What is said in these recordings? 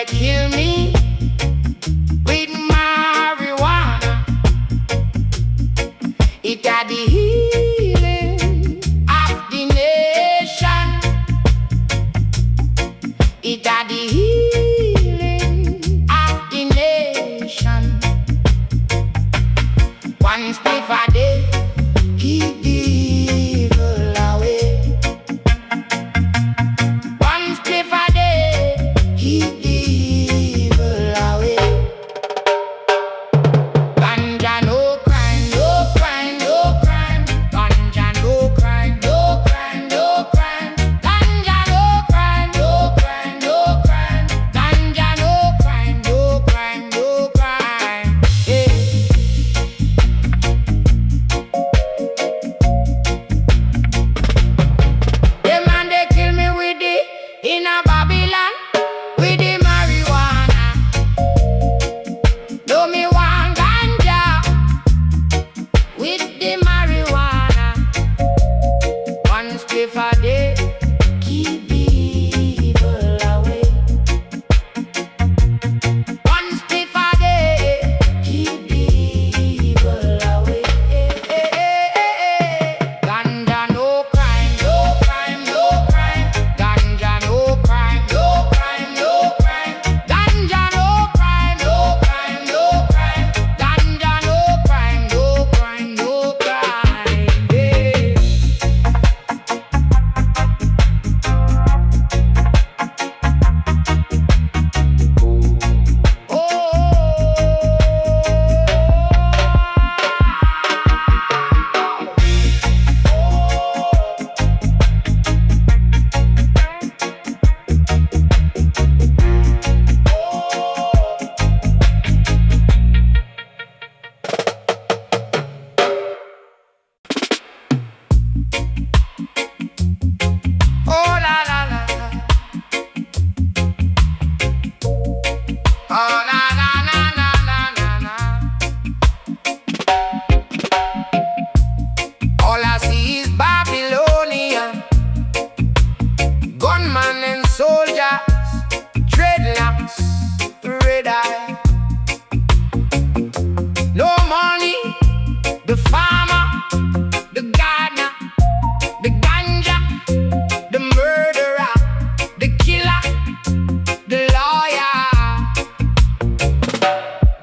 they kill me with marijuana. It got the healing of the nation. It got the healing of the nation. One step a day, keep the evil away. One step a day, keep the evil away. Ganja no crime, no crime, no crime. Ganja no crime, no crime, no crime. Ganja no crime, no crime, no crime. Ganja no crime, no crime, no crime. Yeah. Them man they kill me with the in a Babylon with the marijuana. Do me one ganja with the marijuana. One spliff a day, keep the evil away. One spliff a day, keep the evil away. Ganja no crime, no crime, no crime. Ganja no crime, no crime, no crime. Ganja no crime, no crime, no crime. Ganja no crime, no crime, no crime. Yeah. Oh la la la la. Oh la la la la la la la. All I see is Babylonian gunmen and soldiers, dreadlocks, red eye. No money, the farmer, the gardener, the ganja, the murderer, the killer, the lawyer.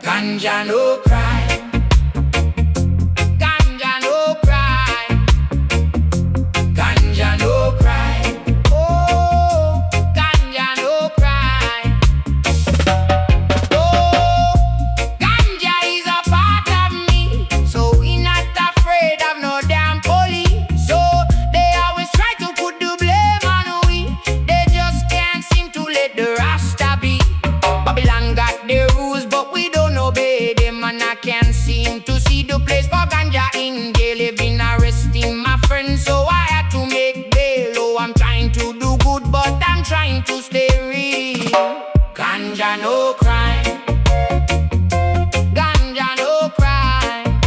Ganja no crime. Ganja no crime. Ganja no crime. Oh, ganja no crime. Oh, ganja is a part of me, so we not afraid of no damn police. So they always try to put the blame on we. They just can't seem to let the Rasta be. Babylon got their rules, but we don't obey them, and I can't seem to see the place for ganja in jail. They've been arresting my friends, so I had to make bail. Oh, I'm trying to do good, but I'm trying to stay real. Ganja no crime. Ganja no crime.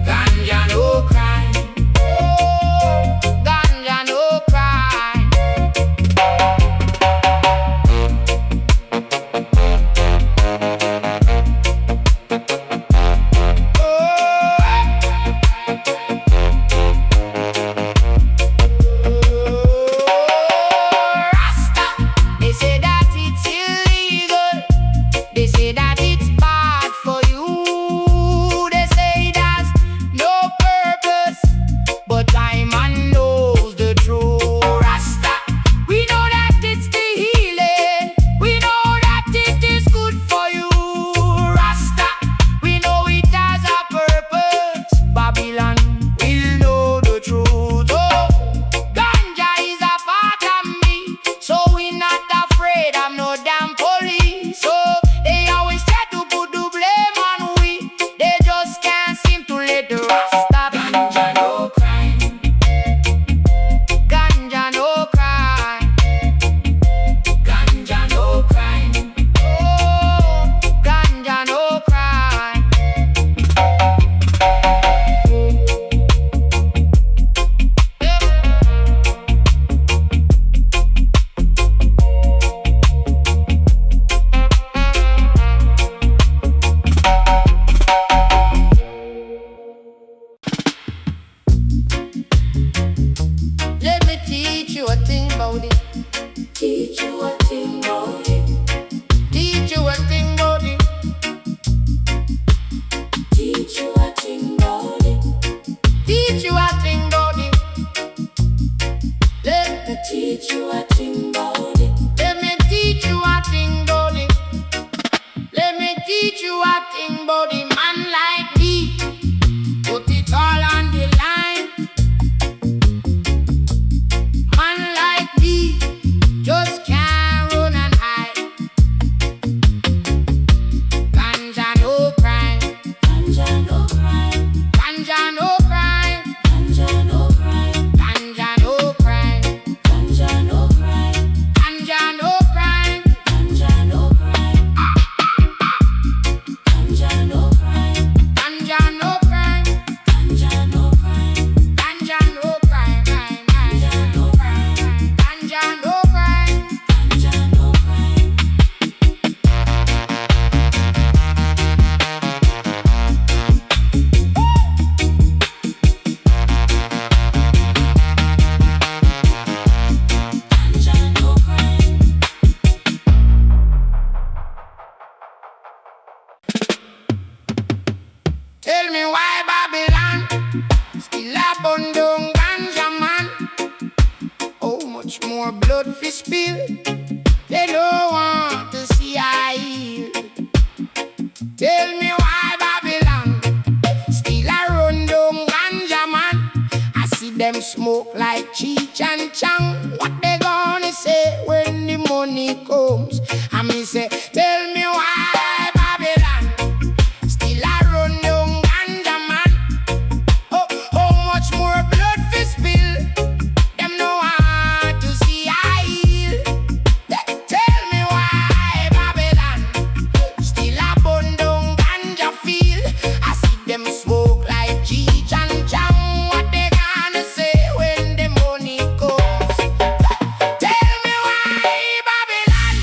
Ganja no crime. Oh, ganja no crime. Rasta, they say that it's illegal. you a thing about it. Teach you a thing about it. Teach you a thing about it. Teach you a thing about it. Teach you a thing about it. Let me Teach you a thing about it. Let me teach you a thing about it. Let me teach you a thing about it. Man like me, put it all on the line. Man like me, just can't run and hide. Ganja no crime. Ganja no crime. Ganja no crime. Ganja no crime. Ganja no crime. Ganja no crime. Ganja no crime. Ganja no crime. Ganja no crime. Ganja no crime. Ganja no crime. Ganja no crime. Ganja no crime. Ganja no crime. Ganja no crime. Ganja no crime. Tell me why Babylon still a bun down ganja man. How much more blood fi spill? They don't want to see I heal. Tell me why Babylon still a run down ganja man. I see them smoke like Cheech and Chang. What they gonna say when the money comes? I me say, tell me why Babylon still a run down ganja man. Oh, how much more blood fi spill? Them no want to see I heal. Tell me why Babylon still a bun down ganja field. I see them smoke like Cheech and Chang. What they gonna say when the money comes? Tell me why Babylon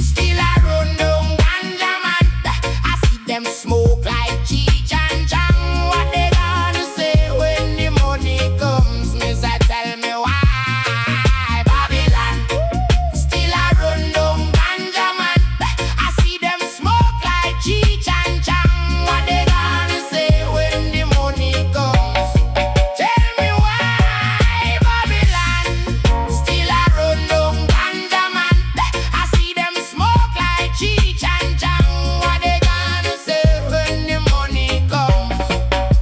still a run down ganja man. I see them smoke like Cheech and Chang. What they gonna say when the money comes? Me say, tell me why Babylon still a run down ganja man. I see them smoke like Cheech and Chang. What they gonna say when the money comes? Tell me why Babylon still a run down ganja man. I see them smoke like Cheech and Chang. What they gonna say when the money comes?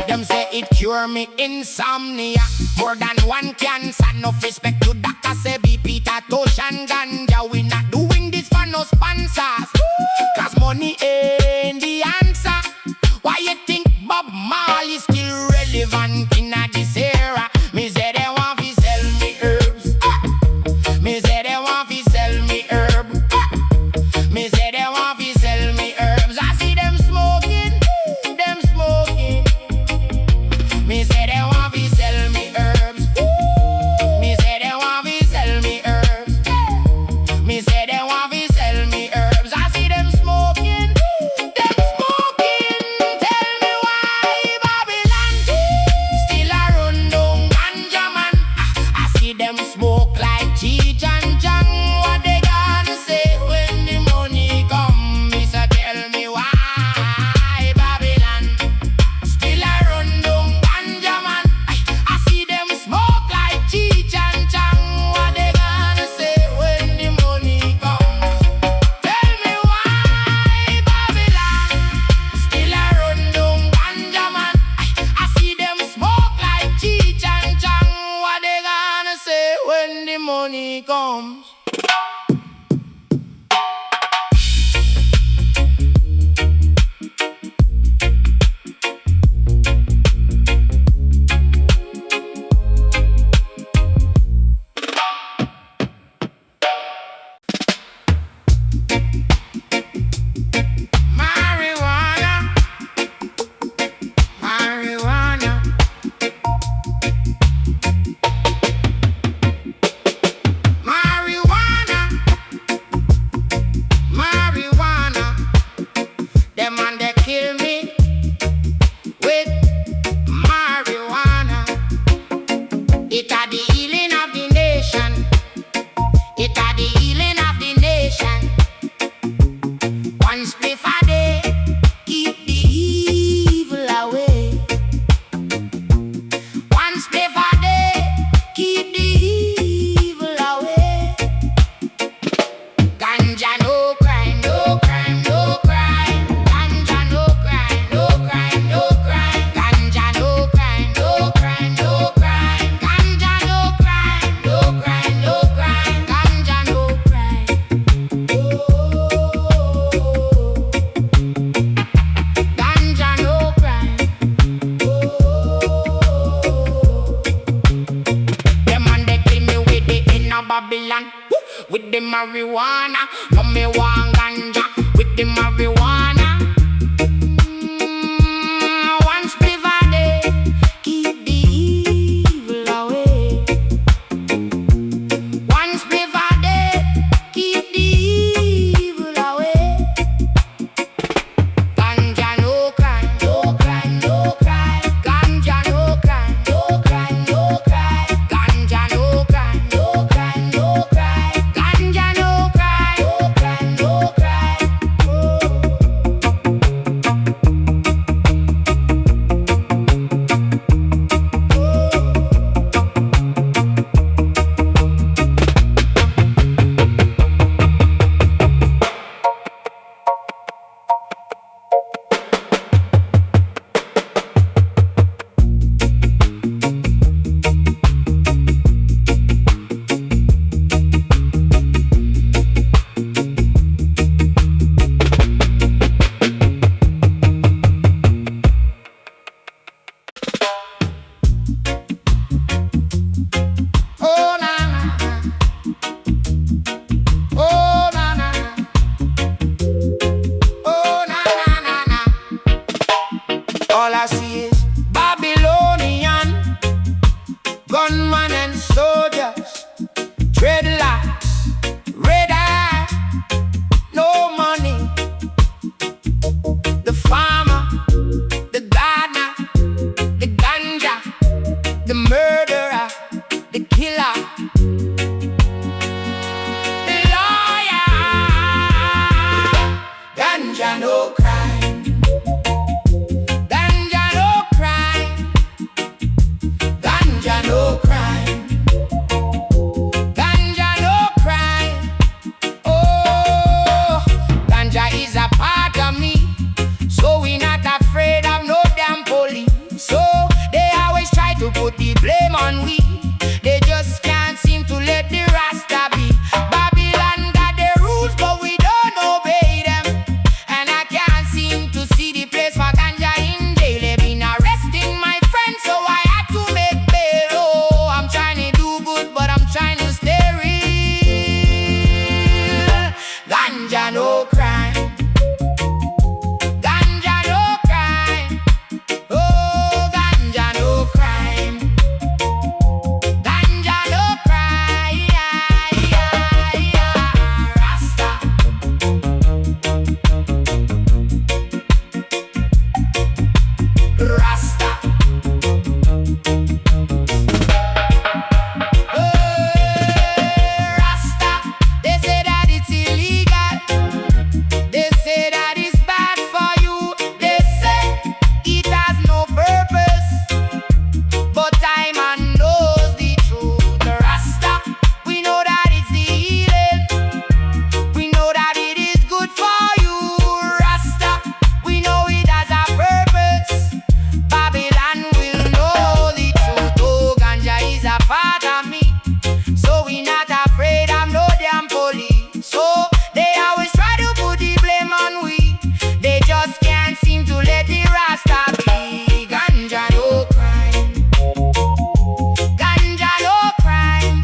Them say it cure me insomnia. More than one cancer. Enough respect to doctor say BP, Tosh and Ganja. We not doing this for no sponsors. Cause money ain't the answer. Why you think Bob Marley still relevant in this era? Me say they want to sell me herbs. Me say they want to sell me herb. Me say they want to sell me herbs. I see them smoking, them smoking. Me say they want to sell me herbs. Me say they want to sell me herbs. Me say they want to sell me herbs. I see them smoking, them smoking. Tell me why Babylon still a run down ganja man. I see them smoke like Cheech and Chang. What they gonna say when the money come? Me say tell me why Babylon still a run down ganja man. I see them smoke like Cheech and Chang. What they gonna say when the money comes? Tell me why Babylon still a run down ganja man. I see them smoke like Cheech and Chang. What they gonna say when the money comes? Marijuana, marijuana. Marijuana. Babylon with the marijuana. Come me want ganja with the marijuana. One spliff a day, keep the evil away. One spliff a day, keep the evil away. Ganja no crime, no crime, no crime. Ganja no crime, no crime, no crime. Ganja no crime, no crime, no crime. Ganja no crime, no crime, no crime. Oh na na, oh na na, oh na na na na. All I see is Babylonian gunmen and soldiers, dreadlocks, red eye, no money. The farmer, the gardener, the ganja, the murderer, the killer, the lawyer. Ganja no crime, ganja no crime, ganja no crime, ganja no crime. Oh, ganja is a part of me, so we not afraid of no damn police. So they always try to put the blame on we. They just can't seem to let the Rasta be. Babylon got the rules, but we don't obey them. And I can't seem to see the place for ganja in jail. They been arresting my friends, so I had to make bail. Oh, I'm trying to do good, but I'm trying to stay real. Ganja no crime, ganja no crime. Oh, ganja no crime, ganja no crime. Rasta, Rasta. Rasta. They say that it's illegal. They say that it's bad for you. They say it has no purpose. But time man knows the truth. Rasta, we know that it's the healing. We know that it is good for you. Rasta, we know it has a purpose. Babylon will know the truth. Oh, ganja is a part of me, so we not afraid of no damn police. So they always try to put the blame on we. They just can't seem to let the Rasta be. Ganja no crime, ganja no crime.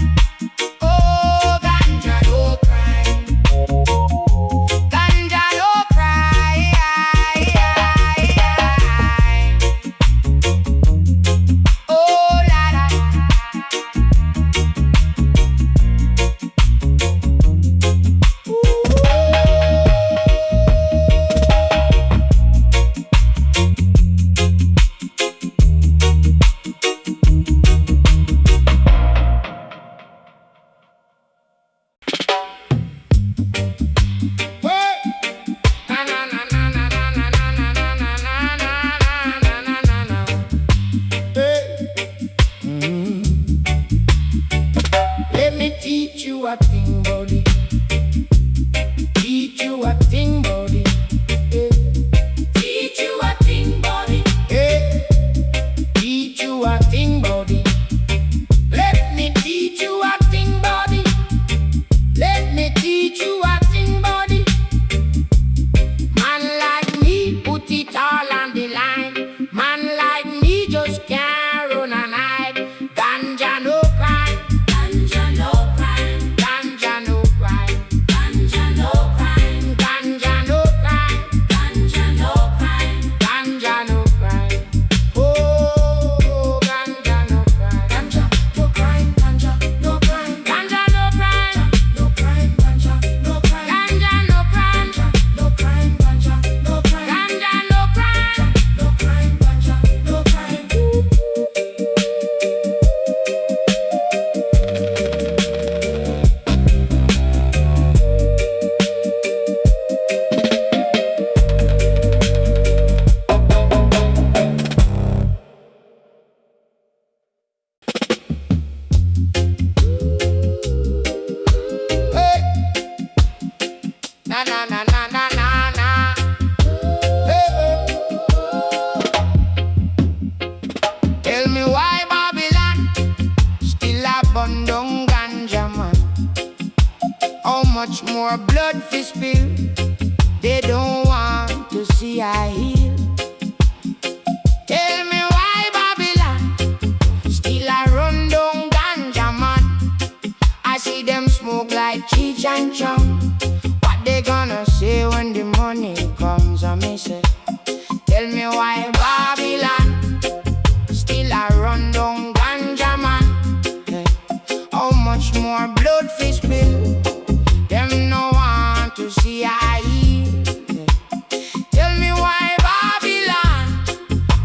Oh, ganja no crime, ganja no crime. Oh la la. Let me teach you a thing, buddy. Teach you a thing, buddy. Teach you a thing, buddy. Teach you a thing, buddy. Let me teach you a thing, buddy. Let me teach you a thing, buddy. Man like me put it all on the line. Man like me just can't run a night. Ganja no crime, Ganja no crime, Tell me why Babylon still a burn down ganja man. How much more blood fi spill? They don't want to see I heal. Tell me why Babylon still a run down ganja man. I see them smoke like Cheech and Chong. What they gonna say when the money comes? I may say, tell me why Babylon still a run down ganja man. Hey. How much more blood fi spill? Them no want to see I heal. Hey. Tell me why Babylon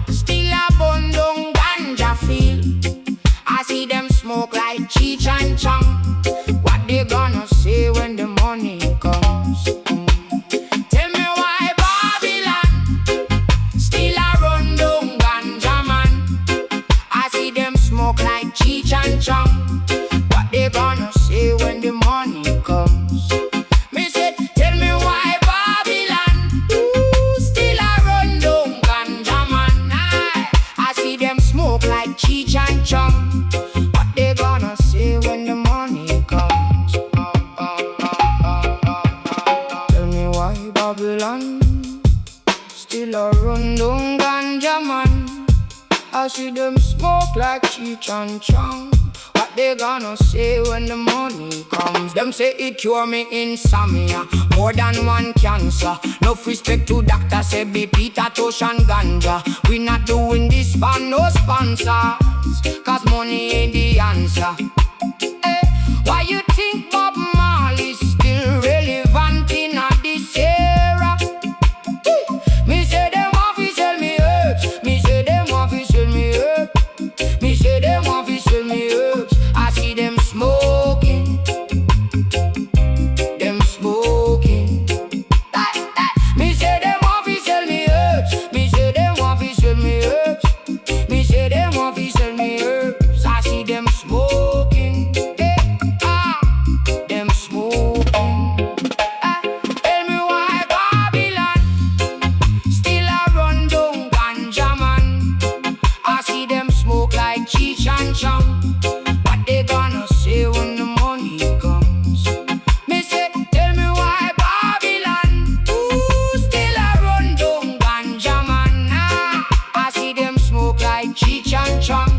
still a burn down ganja field. I see them smoke like Cheech and Chong. What they gonna say when the money comes? Tell me why Babylon still a run down ganja man. I see them smoke like Cheech and Chong. What they gonna say when the money comes? Me said, tell me why Babylon still a run down ganja man. I see them smoke like Cheech and Chong. What they gonna say when the money comes? Tell me why Babylon still a run down ganja man. I see them smoke like Cheech and Chong. What they gonna say when the money comes? Them say it cure me insomnia, more than one cancer. No respect to doctor, say be Peter Tosh and Ganja. We not doing this for no sponsors, cause money ain't the answer. Hey, why you think Bob Marley's still relevant in this era? Me say them want to sell me herbs. Me say them want to sell me herbs. Me say them want to sell me herbs. I see them smoking. Them smoking. Me say them want to sell me herbs. Me say them want to sell me herbs. Me say them want to sell me herbs. I see them smoking. Them smoking. Tell me why Babylon still a run down ganja man. I see them smoke like Cheech and Chong. What they gonna say when the money comes? Me say, tell me why Babylon still a run down ganja man. I see them smoke like Cheech and Chong.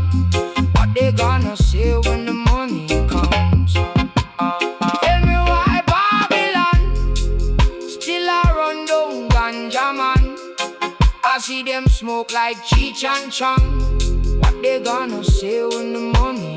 What they gonna say when the money comes? Tell me why Babylon still a run down ganja man. I see them smoke like Cheech and Chong. What they gonna say when the money